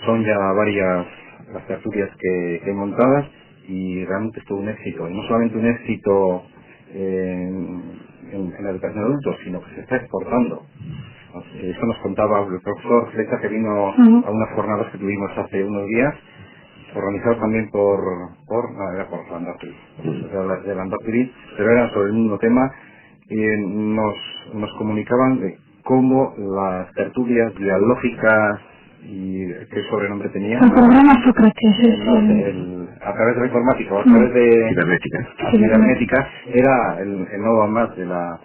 Son ya varias las tertulias que hay montadas y realmente es todo un éxito. Y no solamente un éxito en la educación de adultos, sino que se está exportando. Eso nos contaba el profesor Flecha, que vino a unas jornadas que tuvimos hace unos días, organizadas también por Landazuri, pero eran sobre el mismo tema, y nos comunicaban de cómo las tertulias dialógicas, y qué sobrenombre tenía, el programa Sócrates a través de la informática o a través de cibernética era el nodo más de la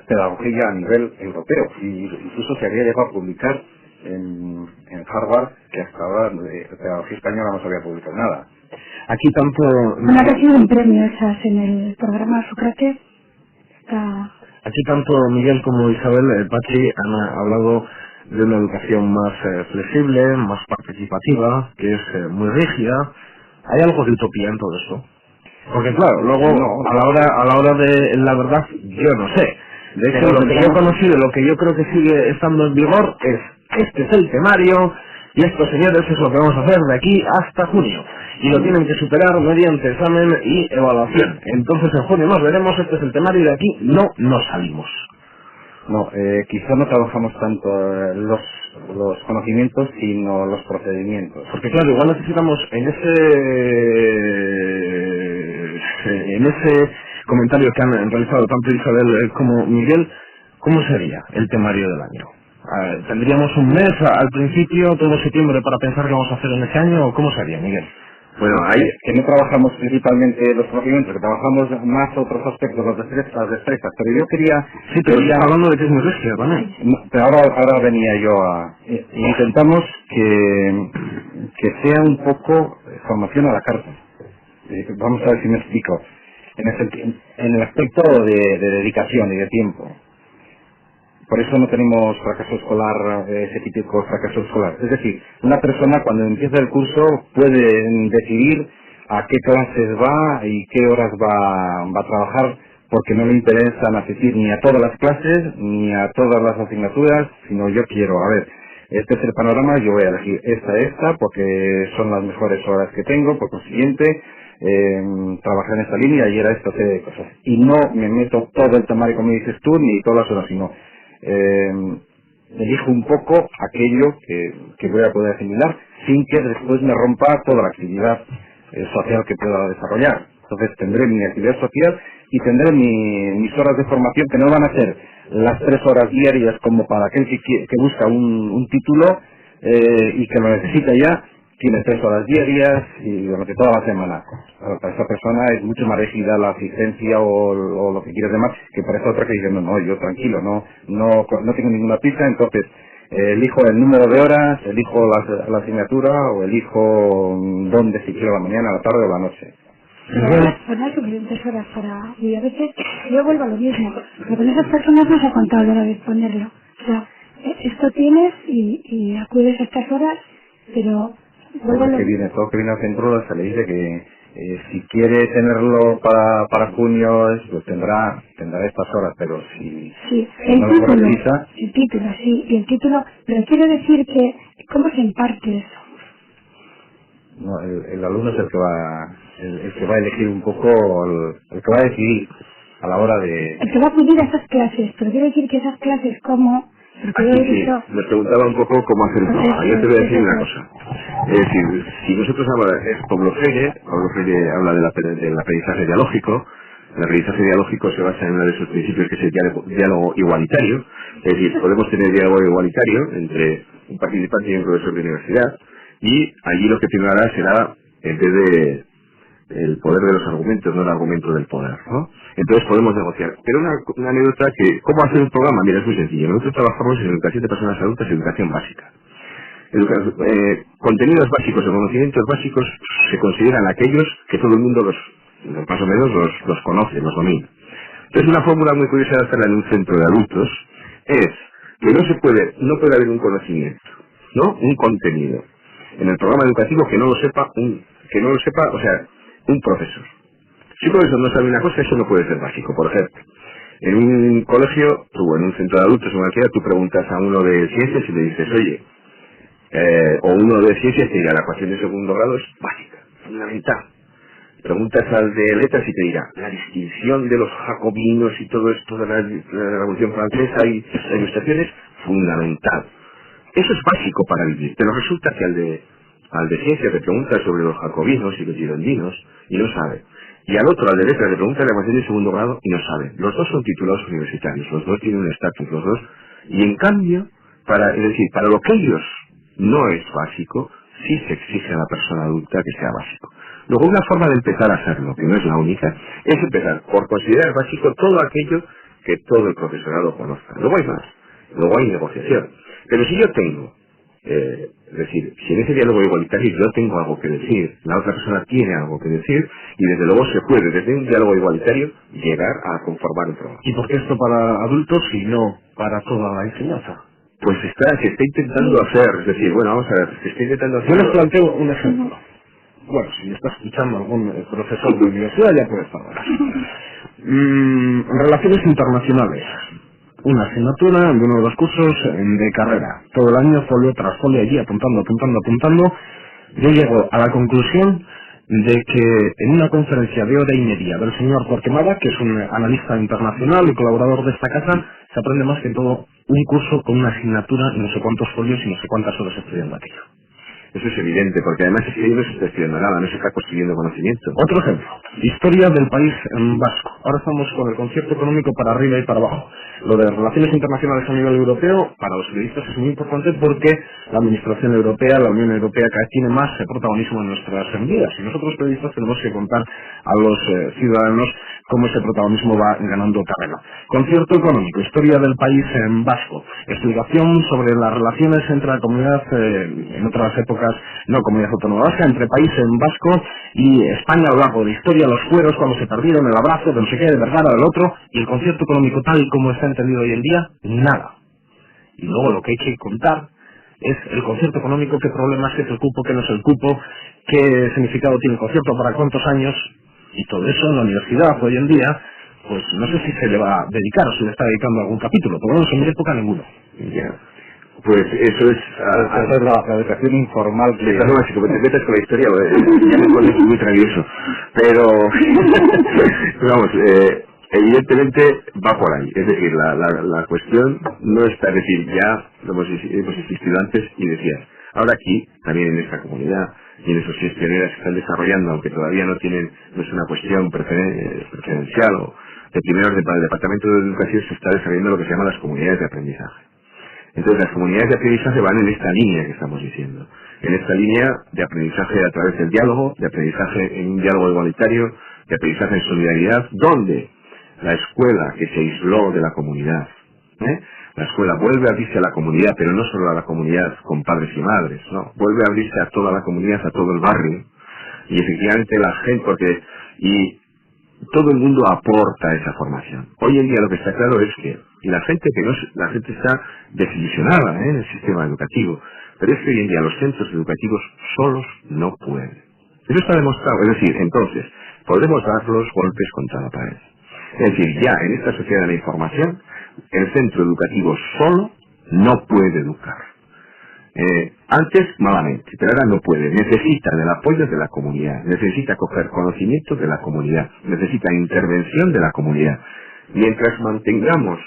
pedagogía a nivel europeo, y incluso se había llegado a publicar en Harvard, que hasta ahora de pedagogía española no se había publicado nada. Aquí tanto... ha recibido un premio esas en el programa Sócrates. Aquí tanto Miguel como Isabel, Pachi, han hablado de una educación más flexible, más participativa, que es muy rígida. ¿Hay algo de utopía en todo eso? Porque claro, luego a la hora de la verdad, yo no sé. De hecho, lo que yo he conocido, lo que yo creo que sigue estando en vigor es: este es el temario y estos señores es lo que vamos a hacer de aquí hasta junio. Y lo tienen que superar mediante examen y evaluación. Entonces en junio nos veremos, este es el temario y de aquí no nos salimos. No, quizá no trabajamos tanto los conocimientos, sino los procedimientos. Porque claro, igual necesitamos en ese comentario que han realizado tanto Isabel como Miguel, ¿cómo sería el temario del año? ¿Tendríamos un mes al principio, todo septiembre, para pensar qué vamos a hacer en ese año, o cómo sería, Miguel? Bueno, hay que no trabajamos principalmente los conocimientos, que trabajamos más otros aspectos, las destrezas, pero yo quería... Sí, pero ya hablando de que es muy rígido también. Pero ahora venía yo a... Intentamos que sea un poco formación a la carta. Vamos a ver si me explico. En el aspecto de dedicación y de tiempo. Por eso no tenemos fracaso escolar, ese típico fracaso escolar. Es decir, una persona cuando empieza el curso puede decidir a qué clases va y qué horas va a trabajar, porque no le interesan asistir ni a todas las clases ni a todas las asignaturas, sino yo quiero, este es el panorama, yo voy a elegir esta, porque son las mejores horas que tengo, por consiguiente, trabajé en esta línea y era esta serie de cosas. Y no me meto todo el temario como dices tú, ni todas las horas, sino elijo un poco aquello que voy a poder asimilar sin que después me rompa toda la actividad social que pueda desarrollar. Entonces tendré mi actividad social y tendré mis horas de formación, que no van a ser las 3 horas diarias como para aquel que busca un título y que lo necesita ya. Tiene 3 horas diarias y durante toda la semana. Para esa persona es mucho más rígida la asistencia o lo que quieras demás, que para esa otra que dice, no, yo tranquilo, no tengo ninguna prisa, entonces elijo el número de horas, elijo la asignatura o elijo dónde, si quiero, la mañana, la tarde o la noche. Poner suficientes horas para... Y a veces yo vuelvo a lo mismo, pero con esas personas no se ha contado a la hora de ponerlo. O sea, esto tienes y acudes a estas horas, pero... Todo que viene al centro se le dice Si quiere tenerlo para junio, pues tendrá estas horas, pero si Sí, no lo revisa... el título, sí, y el título, pero quiero decir que, ¿cómo se imparte eso? No, el alumno es el que va a elegir un poco, el que va a decidir a la hora de... El que va a acudir a esas clases, pero quiero decir que esas clases como... Porque yo Aquí he sí, visto... nos preguntaba un poco cómo hacer el programa. Yo te voy a decir una cosa. Es decir, si nosotros Pablo Freire habla del aprendizaje dialógico. El aprendizaje dialógico se basa en uno de sus principios, que es el diálogo igualitario. Es decir, podemos tener diálogo igualitario entre un participante y un profesor de universidad, y allí lo que primará será, en vez de el poder de los argumentos, no el argumento del poder, ¿no? Entonces podemos negociar. Pero una anécdota que, ¿cómo hacer un programa? Mira, es muy sencillo. Nosotros trabajamos en educación de personas adultas, educación básica. Contenidos básicos o conocimientos básicos se consideran aquellos que todo el mundo más o menos los conoce, los domina. Entonces, una fórmula muy curiosa de hacerla en un centro de adultos es que no puede haber un conocimiento, ¿no? Un contenido en el programa educativo que no lo sepa, o sea, un profesor. Si un profesor no sabe una cosa, eso no puede ser básico. Por ejemplo, en un colegio, en un centro de adultos o en cualquiera, tú preguntas a uno de ciencias y le dices, oye, o uno de ciencias te dirá, la ecuación de segundo grado es básica, fundamental. Preguntas al de letras y te dirá, la distinción de los jacobinos y todo esto de la Revolución Francesa y las ilustraciones, fundamental. Eso es básico para vivir, pero resulta que al de ciencias le preguntas sobre los jacobinos y los girondinos y no sabe. Y al otro, al de letras, le pregunta la ecuación de segundo grado y no sabe. Los dos son titulados universitarios, los dos tienen un estatus, los dos. Y en cambio, para lo que ellos no es básico, sí se exige a la persona adulta que sea básico. Luego, una forma de empezar a hacerlo, que no es la única, es empezar por considerar básico todo aquello que todo el profesorado conozca. Luego hay más, luego hay negociación. Pero si yo tengo, es decir, si en ese diálogo igualitario yo tengo algo que decir, la otra persona tiene algo que decir, y desde luego se puede, desde un diálogo igualitario, llegar a conformar un programa. ¿Y por qué esto para adultos y no para toda la enseñanza? Pues se está intentando hacer, es decir, bueno, vamos a ver, se está intentando hacer... Yo les planteo un ejemplo. Bueno, si está escuchando algún profesor de universidad ya puede estar. Relaciones internacionales. Una asignatura de uno de los cursos de carrera. Todo el año, folio tras folio, allí apuntando. Yo llego a la conclusión de que en una conferencia de hora y media del señor Torquemada, que es un analista internacional y colaborador de esta casa, se aprende más que en todo un curso con una asignatura y no sé cuántos folios y no sé cuántas horas estudiando aquello. Eso es evidente, porque además es que ahí no se está estudiando nada, no se está construyendo conocimiento. Otro ejemplo, historia del país vasco. Ahora estamos con el concierto económico para arriba y para abajo. Lo de relaciones internacionales a nivel europeo, para los periodistas es muy importante porque la Administración Europea, la Unión Europea, cada vez tiene más protagonismo en nuestras vidas. Y nosotros los periodistas tenemos que contar a los ciudadanos cómo ese protagonismo va ganando terreno. Concierto económico, historia del país vasco, explicación sobre las relaciones entre la comunidad, en otras épocas, no comunidad autónoma vasca, entre país vasco y España a lo largo de la historia, los fueros, cuando se perdieron, el abrazo, de no sé qué, de Vergara, del otro, y el concierto económico tal y como está entendido hoy en día, nada. Y luego lo que hay que contar es el concierto económico, qué problemas, qué es el cupo, qué no es el cupo, qué significado tiene el concierto, para cuántos años, y todo eso en la universidad hoy en día, pues no sé si se le va a dedicar o si le está dedicando algún capítulo, por lo menos en mi época ninguno. Ya. Pues eso es... Esa es la educación informal que... Estás básico, te metes con la historia, ya me pones muy travieso. Pero, vamos, evidentemente va por ahí. Es decir, la cuestión no está, es decir, ya lo hemos insistido antes y decías, ahora aquí, también en esta comunidad, y en esos 6 pioneras que están desarrollando, aunque todavía no es una cuestión preferencial o de primer orden para el Departamento de Educación, se está desarrollando lo que se llama las comunidades de aprendizaje. Entonces las comunidades de aprendizaje van en esta línea que estamos diciendo, en esta línea de aprendizaje a través del diálogo, de aprendizaje en un diálogo igualitario, de aprendizaje en solidaridad, donde la escuela que se aisló de la comunidad, la escuela vuelve a abrirse a la comunidad, pero no solo a la comunidad con padres y madres, no, vuelve a abrirse a toda la comunidad, a todo el barrio, y efectivamente la gente, y todo el mundo aporta esa formación. Hoy en día lo que está claro es que, y la gente está desilusionada en el sistema educativo, pero es que hoy en día los centros educativos solos no pueden. Eso está demostrado. Es decir, entonces, podemos dar los golpes contra la pared. Es decir, ya en esta sociedad de la información, el centro educativo solo no puede educar. Antes, malamente, pero ahora no puede. Necesita del apoyo de la comunidad, necesita coger conocimiento de la comunidad, necesita intervención de la comunidad. Mientras mantengamos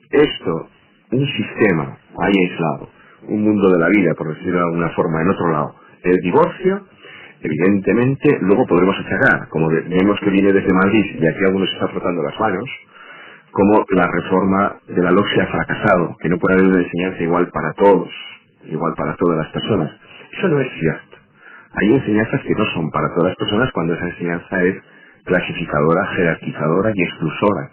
esto, un sistema ahí aislado, un mundo de la vida, por decirlo de alguna forma, en otro lado, el divorcio, evidentemente, luego podremos achacar, como vemos que viene desde Madrid, y aquí algunos se están frotando las manos, como la reforma de la LOCSE ha fracasado, que no puede haber una enseñanza igual para todos, igual para todas las personas. Eso no es cierto. Hay enseñanzas que no son para todas las personas cuando esa enseñanza es clasificadora, jerarquizadora y exclusora.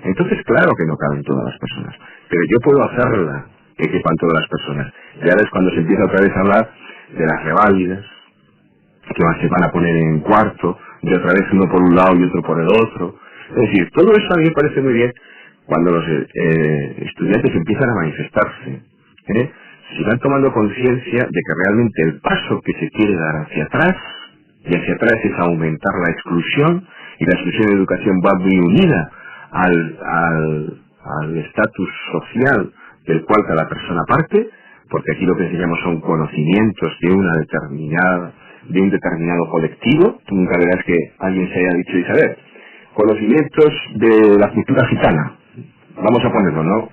Entonces, claro que no caben todas las personas, pero yo puedo hacerla que quepan todas las personas. Y ahora es cuando se empieza otra vez a hablar de las reválidas, que se van a poner en cuarto, y otra vez uno por un lado y otro por el otro. Es decir, todo eso a mí me parece muy bien cuando los estudiantes empiezan a manifestarse. Si van tomando conciencia de que realmente el paso que se quiere dar hacia atrás, y hacia atrás es aumentar la exclusión, y la exclusión de educación va muy unida al estatus social del cual cada persona parte, porque aquí lo que enseñamos son conocimientos de un determinado colectivo. Tú nunca verás que alguien se haya dicho, Isabel, conocimientos de la cultura gitana, vamos a ponerlo, ¿no?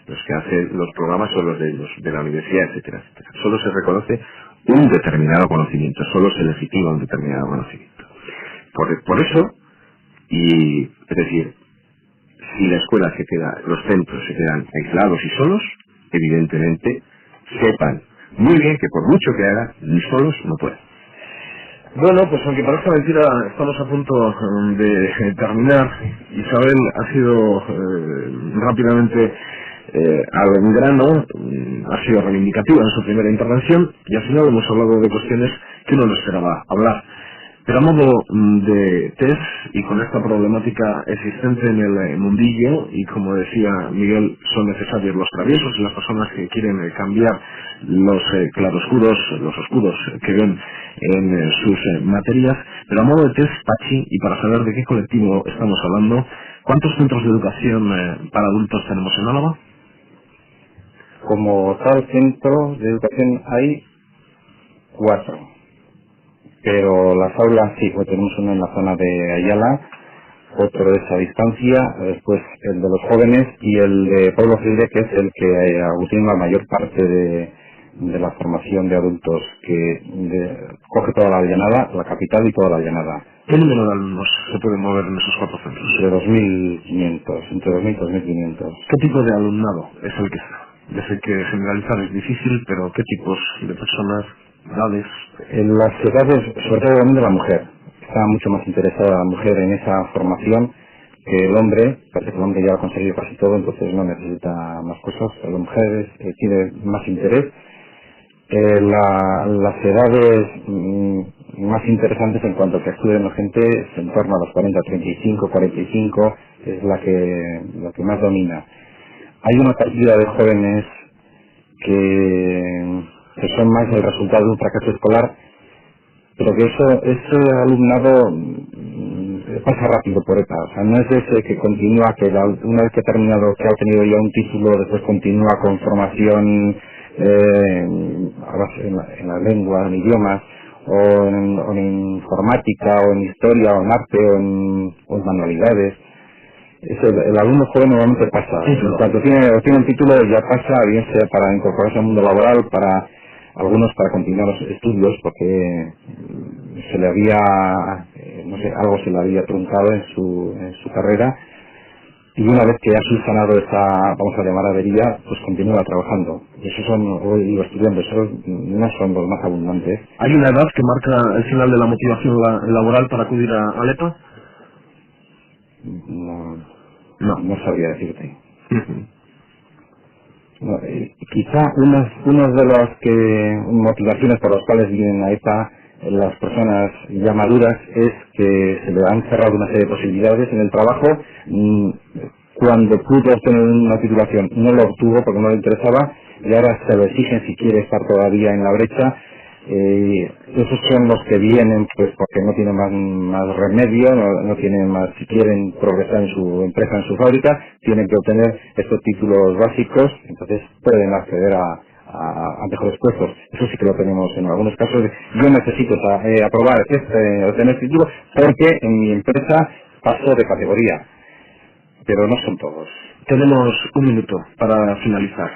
Los que hacen los programas son los de la universidad, etcétera, etcétera. Solo se reconoce un determinado conocimiento, solo se legitima un determinado conocimiento. Por eso, es decir, si la escuela los centros se quedan aislados y solos, evidentemente, sepan muy bien que por mucho que hagan, ni solos no pueden. Bueno, pues aunque parezca mentira, estamos a punto de terminar. Isabel ha sido rápidamente al grano, ha sido reivindicativa en su primera intervención, y al final hemos hablado de cuestiones que uno no esperaba hablar. Pero a modo de test, y con esta problemática existente en el mundillo, y como decía Miguel, son necesarios los traviesos y las personas que quieren cambiar los claroscuros, los oscuros que ven en sus materias. Pero a modo de test, Pachi, y para saber de qué colectivo estamos hablando, ¿cuántos centros de educación para adultos tenemos en Álava? Como tal centro de educación hay 4. Pero las aulas sí, pues tenemos uno en la zona de Ayala, otro es a distancia, después el de los jóvenes y el de Pablo Freire, que es el que aglutina la mayor parte de la formación de adultos, que coge toda la llanada, la capital y toda la llanada. ¿Qué número de alumnos se pueden mover en esos 4 centros? Entre 2.500, entre 2.000 y 2.500. ¿Qué tipo de alumnado es el que está? Ya sé que generalizar es difícil, pero ¿qué tipos de personas, edades? En las edades, sobre todo obviamente la mujer. Está mucho más interesada la mujer en esa formación que el hombre. Parece que el hombre ya ha conseguido casi todo, entonces no necesita más cosas. La mujer tiene más interés. Las edades más interesantes en cuanto a que estudian la gente en torno a los 40, 35, 45, es la que más domina. Hay una cantidad de jóvenes que son más el resultado de un fracaso escolar, pero que ese alumnado pasa rápido por etapas. O sea, no es ese que continúa, que una vez que ha terminado, que ha obtenido ya un título, después continúa con formación en la lengua, en idiomas, o en informática, o en historia, o en arte, o en manualidades. El alumno joven normalmente pasa. En cuanto obtiene un título ya pasa, bien sea para incorporarse al mundo laboral, para algunos para continuar los estudios, porque se le había, algo se le había truncado en su carrera, y una vez que ha subsanado esa, vamos a llamar, avería, pues continúa trabajando. Y esos son, hoy digo, estudiantes, esos no son los más abundantes. ¿Hay una edad que marca el final de la motivación laboral para acudir a Alepa? No sabría decirte. No, quizá unas de las motivaciones por las cuales vienen a EPA las personas ya maduras es que se le han cerrado una serie de posibilidades en el trabajo. Cuando pudo obtener una titulación no lo obtuvo porque no le interesaba, y ahora se lo exigen si quiere estar todavía en la brecha. Esos son los que vienen pues porque no tienen más remedio, no tienen más, si quieren progresar en su empresa, en su fábrica, tienen que obtener estos títulos básicos, entonces pueden acceder a mejores puestos. Eso sí que lo tenemos en algunos casos. Yo necesito aprobar obtener título porque en mi empresa paso de categoría, pero no son todos. Tenemos un minuto para finalizar.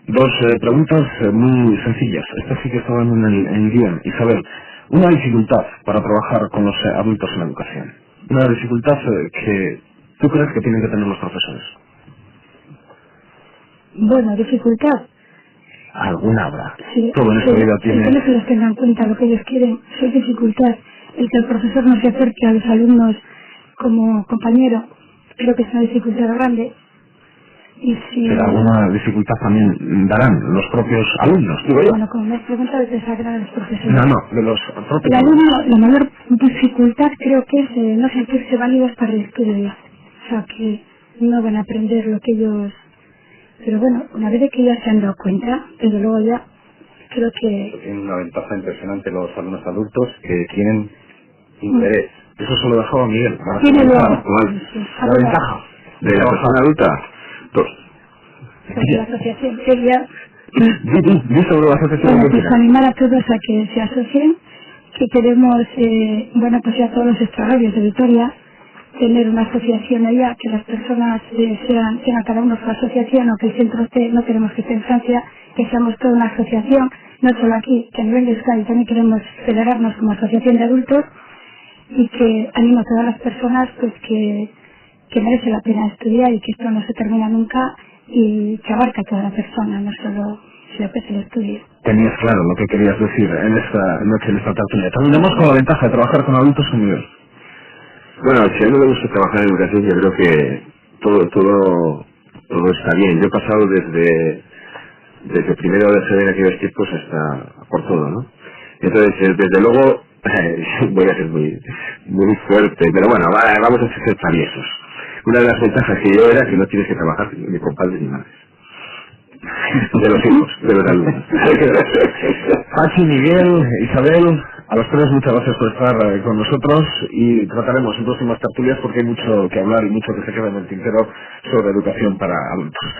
Dos preguntas muy sencillas. Estas sí que estaban en el guión. Isabel, una dificultad para trabajar con los adultos en la educación. Una dificultad que tú crees que tienen que tener los profesores. Bueno, dificultad. Alguna habrá. Sí, todo en esta vida tiene... El que les tenga en cuenta lo que ellos quieren. Si hay dificultad, el que el profesor no se acerque a los alumnos como compañero, creo que es una dificultad grande. Y si... Pero alguna dificultad también darán los propios alumnos, digo yo. Bueno, como me has preguntado, de desagrado a los profesores. No, de los propios El alumno, la mayor dificultad creo que es no sentirse válidos para el estudio. O sea, que no van a aprender lo que ellos... Pero bueno, una vez que ya se han dado cuenta, desde luego ya creo que... Tienen una ventaja impresionante los alumnos adultos que tienen interés. Eso se lo dejaba Miguel. Tiene La ventaja de la persona adulta, dos. la asociación sería... sobre la asociación. Bueno, pues animar a todos a que se asocien, que queremos, bueno, pues ya todos los extrarradios de Vitoria, tener una asociación allá, que las personas tengan cada uno su asociación, o que el centro esté, no queremos que esté en Francia, que seamos toda una asociación, no solo aquí, que a nivel de Euskadi también queremos federarnos como asociación de adultos, y que animo a todas las personas pues que merece la pena estudiar y que esto no se termina nunca y que abarca a toda la persona, no solo si lo que es el estudio. Tenías claro lo que querías decir en esta noche, en esta tertulia. Terminamos con la ventaja de trabajar con adultos con Miguel. Bueno, si a mí no me gusta trabajar en educación, yo creo que todo está bien. Yo he pasado desde primero de GB en aquellos tiempos hasta por todo, ¿no? Entonces, desde luego, voy a ser muy fuerte, pero bueno, vamos a ser traviesos. Una de las ventajas que yo era que no tienes que trabajar ni con padres ni madres. De los hijos, de los alumnos. Pachi, Miguel, Isabel, a los tres muchas gracias por estar con nosotros y trataremos en próximas tertulias porque hay mucho que hablar y mucho que se queda en el tintero sobre educación para adultos.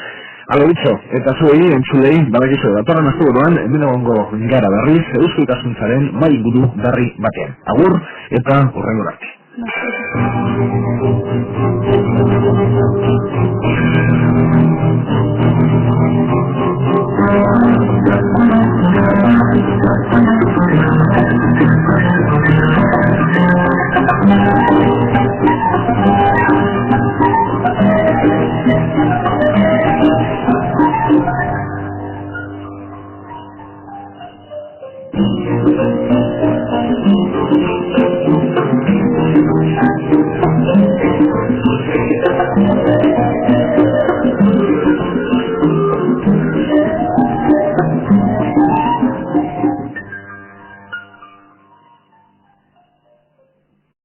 A lo dicho, eta zuei, entzulei, badakizu datorren asteburuan, hemen egongo gara berriz, eusko ikasuntzaren mahaiburu berri batean. Agur eta hurrengora arte. Thank you.